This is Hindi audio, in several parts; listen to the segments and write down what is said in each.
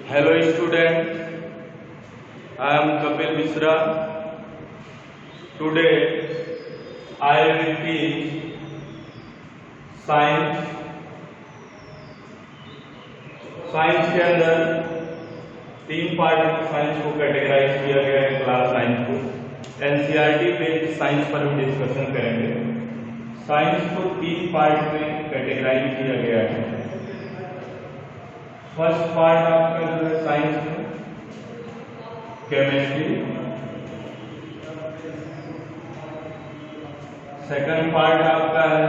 Hello student, I am Kapil Mishra. Today I will teach science. Science के अंदर तीन पार्ट में साइंस को कैटेगराइज किया गया है। क्लास 9 को एनसीईआरटी बेस्ड साइंस पर हम डिस्कशन करेंगे। साइंस को तीन पार्ट में कैटेगराइज किया गया है। फर्स्ट पार्ट आपका जो है साइंस में केमिस्ट्री, सेकंड पार्ट आपका है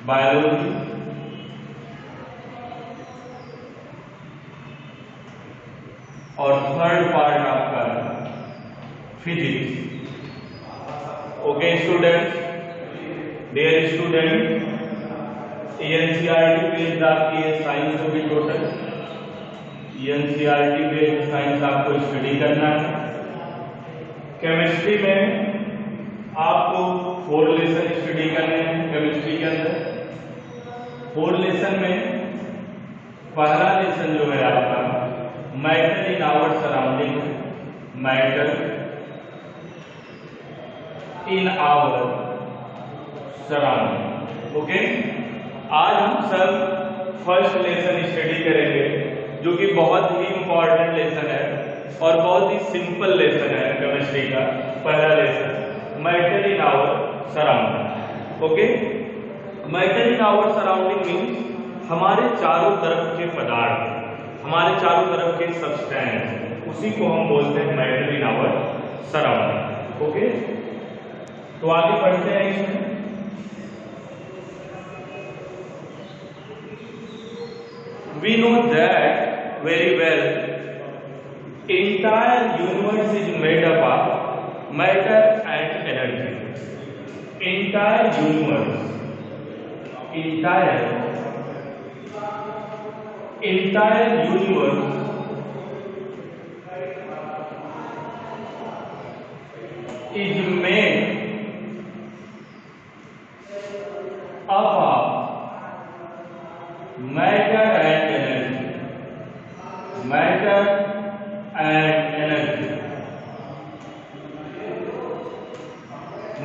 बायोलॉजी, और थर्ड पार्ट आपका है physics. Okay student, dear student, NCERT based आपकी साइंस होगी टोटल। एनसीईआरटी बेस्ड साइंस आपको स्टडी करना है। केमिस्ट्री में आपको 4 लेसन स्टडी करने हैं। केमिस्ट्री के अंदर 4 लेसन में पहला लेसन जो है आपका matter in our surrounding, matter in our surrounding. Okay, आज हम सब फर्स्ट लेसन स्टडी करेंगे जो कि बहुत ही इंपॉर्टेंट लेसन है और बहुत ही सिंपल लेसन है केमिस्ट्री का। पहला lesson matter in our surrounding. Okay, matter in our surrounding means हमारे चारों तरफ के पदार्थ, हमारे चारों तरफ के सब्सटेंस, उसी को हम बोलते हैं matter in our surrounding. Okay, तो आगे बढ़ते हैं इसमें। We know that very well entire universe is made up of matter and energy. Entire universe is made up of matter and energy. Matter and energy.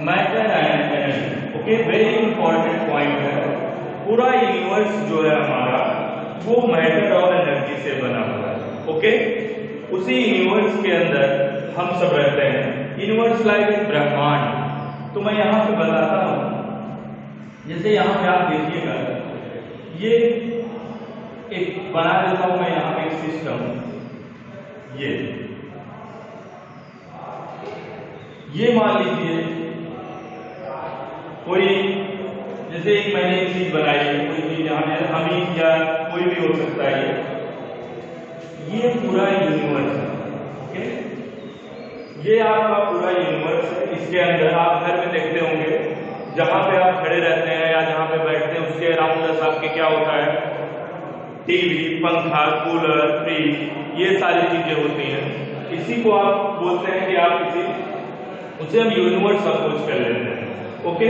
Matter and energy. Okay, very important point है। पूरा यूनिवर्स जो है हमारा वो मैटर और एनर्जी से बना हुआ है। ओके, उसी यूनिवर्स के अंदर हम सब रहते हैं। यूनिवर्स लाइक ब्रह्मांड। तो मैं यहाँ पे बताता हूँ, जैसे यहाँ पे आप देखिएगा, ये एक बना देता हूं मैं यहाँ पे एक सिस्टम। ये मान लीजिए कोई, जैसे एक मैंने एक चीज बनाई है, कोई चीज यहाँ पे हम या कोई भी हो सकता है। ये पूरा यूनिवर्स है। ओके, ये आपका पूरा यूनिवर्स है। इसके अंदर आप घर में देखते होंगे, जहां पे आप खड़े रहते हैं या जहां पे बैठते हैं उसके अराउंड आपके क्या होता है, टीवी, पंखा, कूलर, फ्रिज, ये सारी चीजें होती हैं। इसी को आप बोलते हैं कि आप उसे हम यूनिवर्स अप्रोच कर लेते हैं। ओके,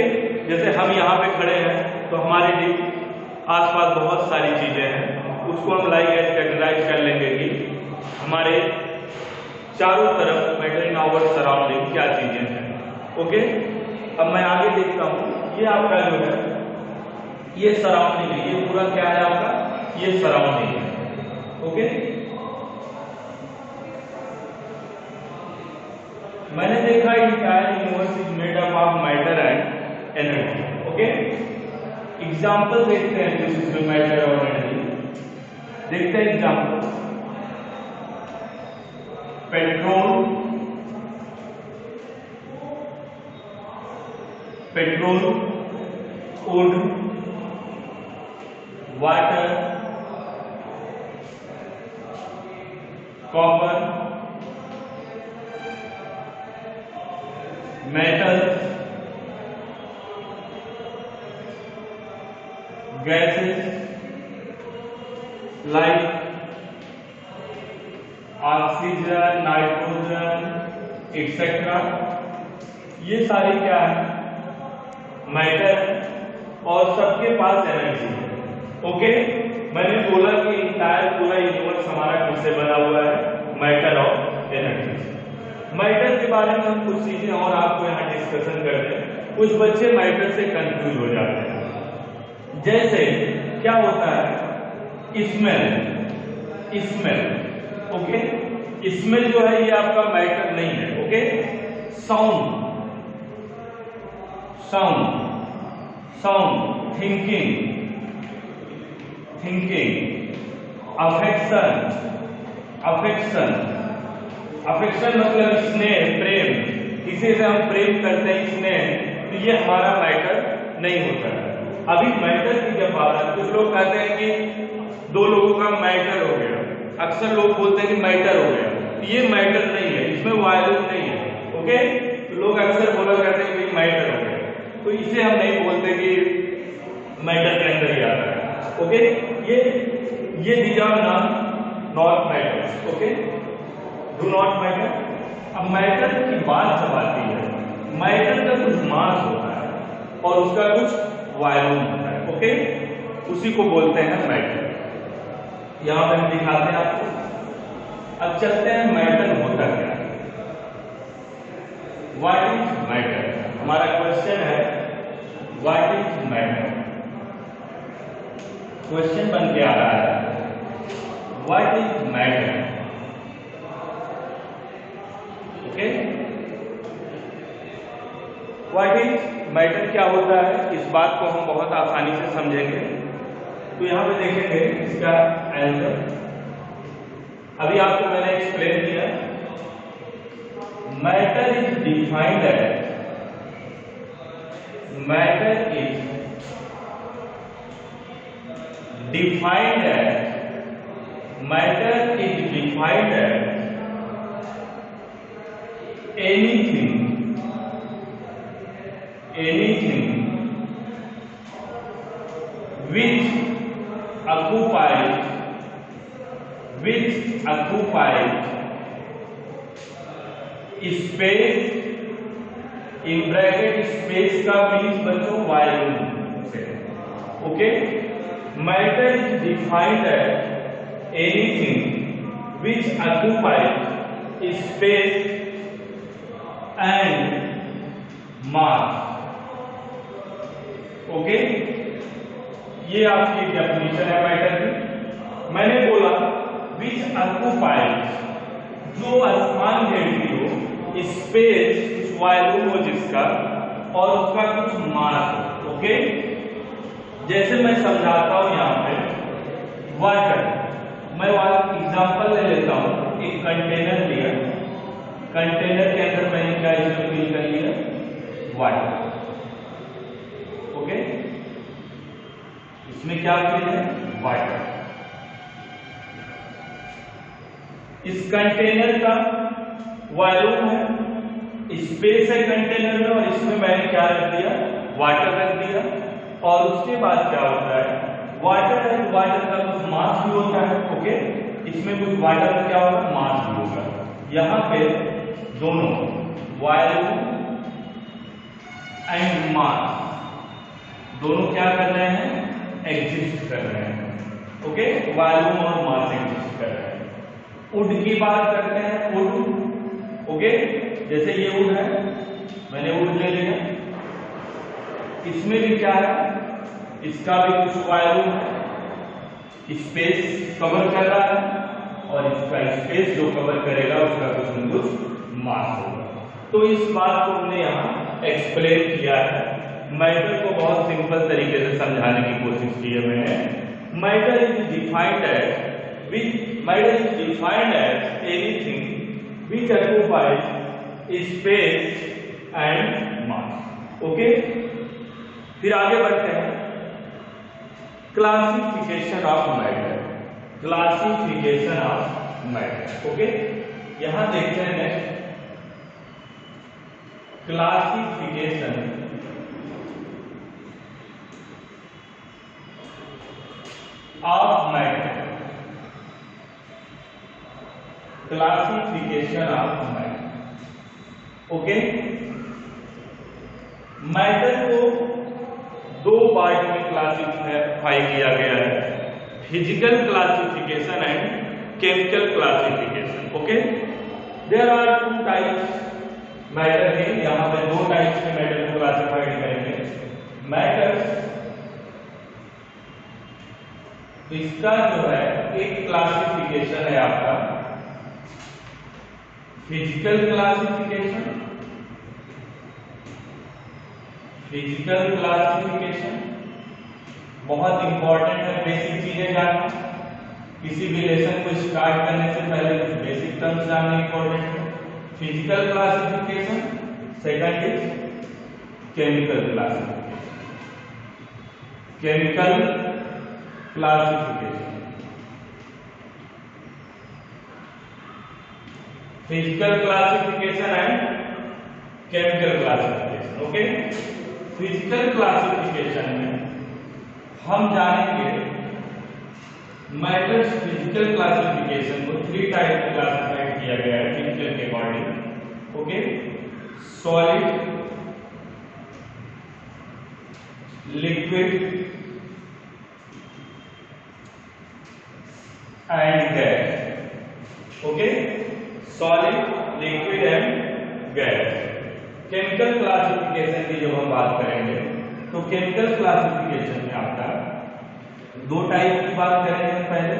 जैसे हम यहाँ पे खड़े हैं तो हमारे आसपास बहुत सारी चीजें हैं, उसको हम लाइक कैटेगराइज कर लेंगे कि हमारे चारों तरफ मैटर इन आवर सराउंडिंग क्या चीजें हैं। ओके, अब मैं आगे देखता हूँ। ये आपका जो है ये सराउंडिंग है। ये पूरा क्या है आपका, ये सराउंडिंग है। ओके, मैंने देखा entire universe is made up of matter and energy. Okay, example देखते हैं जिसमें मैटर और एनर्जी देखते हैं। Example, petrol, would, water, copper, metal, gases like oxygen, nitrogen etcetera. ये सारी क्या है, मैटर और सबके पास एनर्जी है। ओके, मैंने बोला कि इंटायर पूरा यूनिवर्स किससे बना हुआ है? मैटर और एनर्जी। मैटर के बारे में हम कुछ चीजें और आपको यहाँ डिस्कशन करते हैं। कुछ बच्चे मैटर से कंफ्यूज हो जाते हैं। जैसे क्या होता है? स्मेल। स्मेल, ओके, स्मेल जो है ये आपका मैटर नहीं है, okay. Sound, sound, sound, thinking, thinking, affection, affection, affection मतलब स्नेह, प्रेम, किसी से हम प्रेम करते हैं, स्नेह, तो ये हमारा मैटर नहीं होता है। अभी मैटर की जब बात है, कुछ लोग कहते हैं कि दो लोगों का मैटर हो गया, अक्सर लोग बोलते हैं कि मैटर हो गया, ये मैटर नहीं है, इसमें वॉल्यूम नहीं है, ओके। तो लोग अक्सर बोला करते हैं कि मैटर हो गया, तो इसे हम नहीं बोलते कि मैटर के अंदर ही आता है, ओके। ये these are not matters, okay, do not matter. अब मैटर की बात जब आती है, मैटर का कुछ मास होता है और उसका कुछ वॉल्यूम होता है, ओके, उसी को बोलते हैं मैटर। यहां पर हम दिखाते हैं आपको। अब चलते हैं मैटर होता क्या है। What is matter? हमारा क्वेश्चन है व्हाट इज मैटर। क्वेश्चन बन के आ रहा है what is matter, okay. What is matter क्या होता है, इस बात को हम बहुत आसानी से समझेंगे। तो यहां पे देखेंगे इसका आंसर। अभी आपको मैंने एक्सप्लेन किया, matter is defined as, matter is defined as, matter is defined as anything which occupies space, in bracket space का मीन्स बच्चों वॉल्यूम से, okay. Matter is defined as anything which occupies space and mass, okay. ये आपकी डेफिनेशन है मैटर की। मैंने बोला विच ऑक्युपाइज, जो स्थान घेरती हो, स्पेस, कुछ वॉल्यूम हो जिसका, और उसका कुछ मास हो, ओके। जैसे मैं समझाता हूं यहां पे वाटर, मैं एग्जांपल ले लेता हूं। एक कंटेनर लिया, कंटेनर के अंदर मैंने क्या इसमें फिल कर लिया? Water, okay. इसमें क्या फिल है? वाटर। इस कंटेनर का वॉल्यूम है, स्पेस है कंटेनर में, और इसमें मैंने क्या रख दिया? वाटर रख दिया। और उसके बाद क्या होता है? वाटर है, वाटर का कुछ मास भी होता है, ओके। इसमें कुछ वाटर का क्या होगा? मास भी होगा। यहां पे दोनों वॉल्यूम एंड मास दोनों क्या कर रहे हैं? एग्जिस्ट कर रहे हैं, ओके। वॉल्यूम और मास एग्जिस्ट कर रहे हैं। वुड की बात करते हैं, वुड, ओके। जैसे ये वुड है, मैंने वुड ले लिया, इसमें भी क्या है? इसका भी कुछ वॉल्यूम है, स्पेस कवर कर रहा है, और इसका स्पेस जो कवर करेगा उसका कुछ न कुछ मास होगा। तो इस बात को हमने यहाँ एक्सप्लेन किया है। मैटर को बहुत सिंपल तरीके से समझाने की कोशिश की है मैंने। Matter is defined as anything which occupies space and mass, okay. फिर आगे बढ़ते हैं। Classification of matter, classification of matter, okay. यहां देखते हैं next, classification of matter, classification of matter, okay. Matter को दो पार्ट में क्लासिफाई किया गया है, physical classification and chemical classification. Okay, there are two types matter है, यहाँ पे दो टाइप्स के मैटर को क्लासिफाइड करेंगे। मैटर, इसका जो है एक क्लासिफिकेशन है आपका फिजिकल क्लासिफिकेशन। फिजिकल क्लासिफिकेशन बहुत इंपॉर्टेंट है, बेसिक चीजें जानना। किसी भी लेसन को स्टार्ट करने से पहले कुछ बेसिक टर्म्स जानना इंपॉर्टेंट है। Physical classification, second is chemical classification. Chemical classification, physical classification and chemical classification. Okay, physical classification में हम जानेंगे मैटर्स। फिजिकल क्लासिफिकेशन को थ्री टाइप में क्लासिफाइड किया गया है फिजिकल के according. Okay, solid, liquid and gas. Okay, solid, liquid and gas. Chemical classification की जब हम बात करेंगे तो केमिकल क्लासिफिकेशन में आपका दो टाइप की बात करेंगे। पहले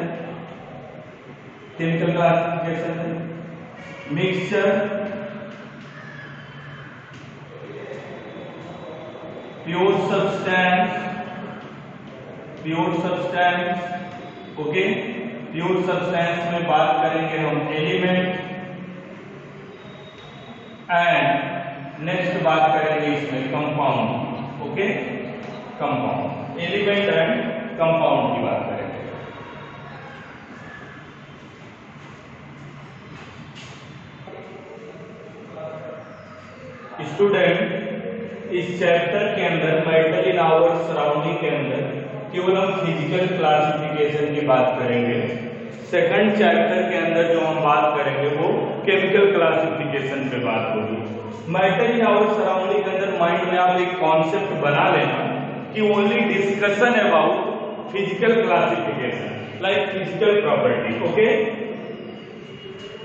केमिकल क्लासिफिकेशन में mixture, pure substance, pure substance. Okay, pure substance में बात करेंगे हम एलिमेंट एंड नेक्स्ट बात करेंगे इसमें compound. Okay, compound, element and compound की बात करेंगे। स्टूडेंट, इस चैप्टर के अंदर मैटर इन आवर सराउंडिंग के अंदर केवल हम फिजिकल क्लासिफिकेशन की बात करेंगे। सेकंड चैप्टर के अंदर जो हम बात करेंगे वो केमिकल क्लासिफिकेशन पे बात होगी। मैटर इन आवर सराउंडिंग के अंदर माइंड में आप एक कॉन्सेप्ट बना लेना कि only discussion about physical classification like physical property. Okay,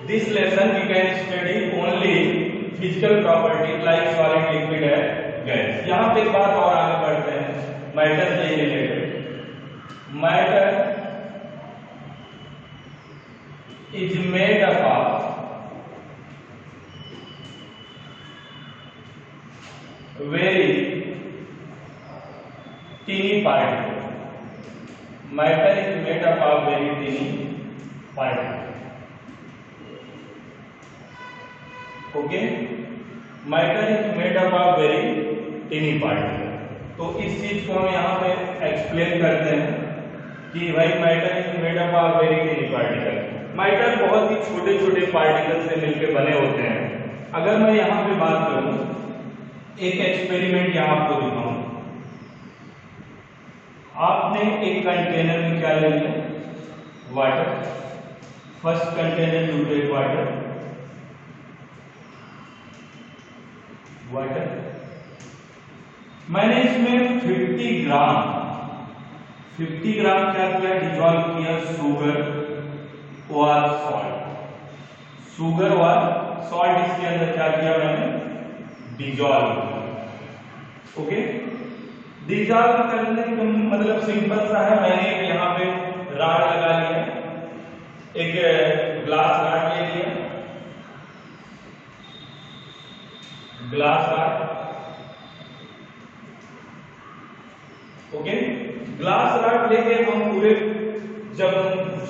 this lesson we can study only physical property like solid, liquid and gas. यहाँ पे एक बात और आगे बढ़ते हैं मैटर से related. Matter is made up of very teeny particles. Matter is made up of very teeny particles. Okay, matter is made up of very teeny particles. तो इस चीज को हम यहाँ पे एक्सप्लेन करते हैं कि भाई matter is made up of very टिनी particle. Matter बहुत ही छोटे छोटे पार्टिकल से मिलकर बने होते हैं। अगर मैं यहाँ पे बात करूं, एक एक्सपेरिमेंट यहाँ आपको दिखाऊं। आपने एक कंटेनर में क्या ले लिया, water. First container you take water, water. मैंने इसमें 50 ग्राम क्या किया, डिजॉल्व किया शुगर और सॉल्ट। शुगर और सॉल्ट इसके अंदर क्या किया मैंने, डिजॉल्व किया। ओके, डिजॉल्व करने का मतलब सिंपल सा है। मैंने यहाँ पे राड लगा लिया, एक ग्लास राड ले लिया, glass rod. Okay, glass rod लेके हम पूरे, जब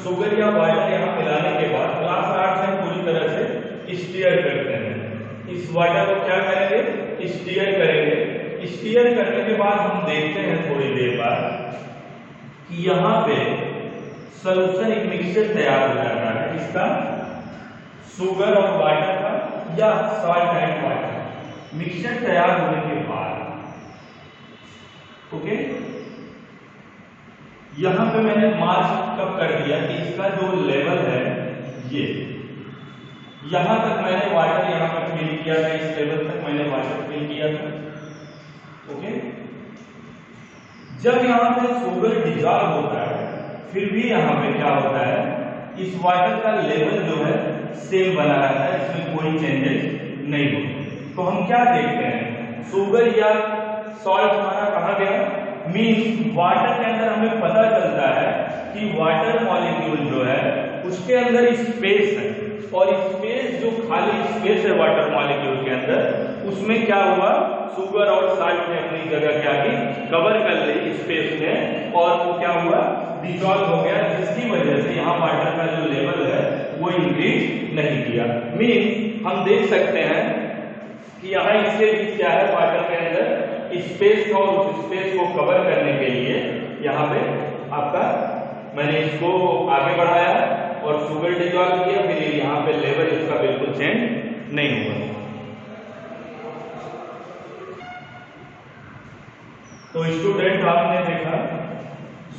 शुगर या वाटर यहाँ मिलाने के बाद ग्लास राड से हम पूरी तरह से स्टीयर करते हैं। इस वाटर को क्या करेंगे, स्टीयर करेंगे। स्टीयर करने के बाद हम देखते हैं थोड़ी देर बाद कि यहाँ पे सॉल्यूशन, एक मिक्सचर तैयार हो जाता है। इसका शुगर और वाटर का या सॉल्ट एंड वाटर मिक्सचर तैयार होने के बाद, ओके, यहां पे मैंने मार्क कब कर दिया कि इसका जो लेवल है ये, यहां तक मैंने वाटर यहां पर फिल किया था, इस लेवल तक मैंने वाटर फिल किया था। ओके, जब यहां पे शुगर डिजॉल्व होता है, फिर भी यहां पे क्या होता है, इस वाटर का लेवल जो है सेम बना रहता है, इसमें कोई चेंजेस नहीं होते। तो हम क्या देखते हैं, शुगर या सॉल्ट हमारा कहाँ गया, मीन्स वाटर के अंदर हमें पता चलता है कि वाटर मॉलिक्यूल जो है उसके अंदर स्पेस है, और स्पेस जो खाली स्पेस है वाटर मॉलिक्यूल के अंदर, उसमें क्या हुआ, शुगर और साल्ट ने अपनी जगह क्या की, कवर कर ली स्पेस में, और वो क्या हुआ, डिसॉल्व हो गया, जिसकी वजह से यहाँ वाटर का जो लेवल है वो इंक्रीज नहीं किया। मीन हम देख सकते हैं कि यहाँ इसके बीच क्या है, वाटर के अंदर स्पेस, और उस स्पेस को कवर करने के लिए यहाँ पे आपका मैंने इसको आगे बढ़ाया और शुगर डिसॉल्व किया, फिर यहाँ पे लेवल इसका बिल्कुल चेंज नहीं हुआ। तो स्टूडेंट आपने देखा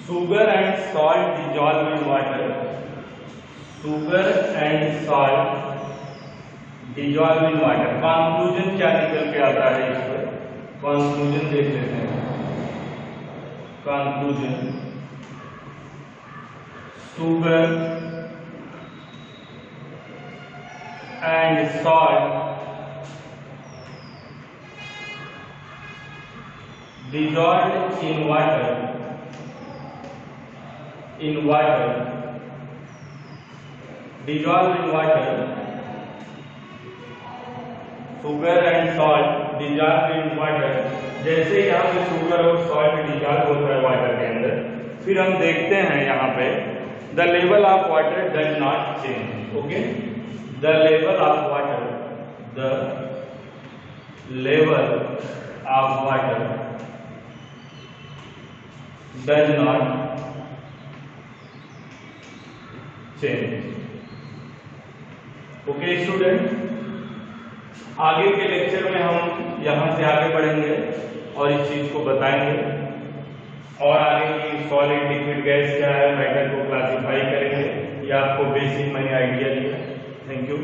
sugar and salt dissolve in water, sugar and salt dissolve in water. Conclusion क्या निकल के आता है, इस पर कंक्लूजन देख लेते हैं। Conclusion, sugar and salt dissolved in water, dissolved in water, sugar and salt dissolved in water। जैसे यहाँ पे शुगर और सॉल्ट डिसॉल्व होता है वाटर के अंदर, फिर हम देखते हैं यहाँ पे the level of water does not change. Okay, the level of water, the level of water does not change। Okay student, आगे के लेक्चर में हम यहां से आगे बढ़ेंगे और इस चीज को बताएंगे, और आगे की सॉलिड लिक्विड गैस क्या है, मैटर को क्लासिफाई करेंगे। ये आपको बेसिक मैंने आइडिया दिया। Thank you.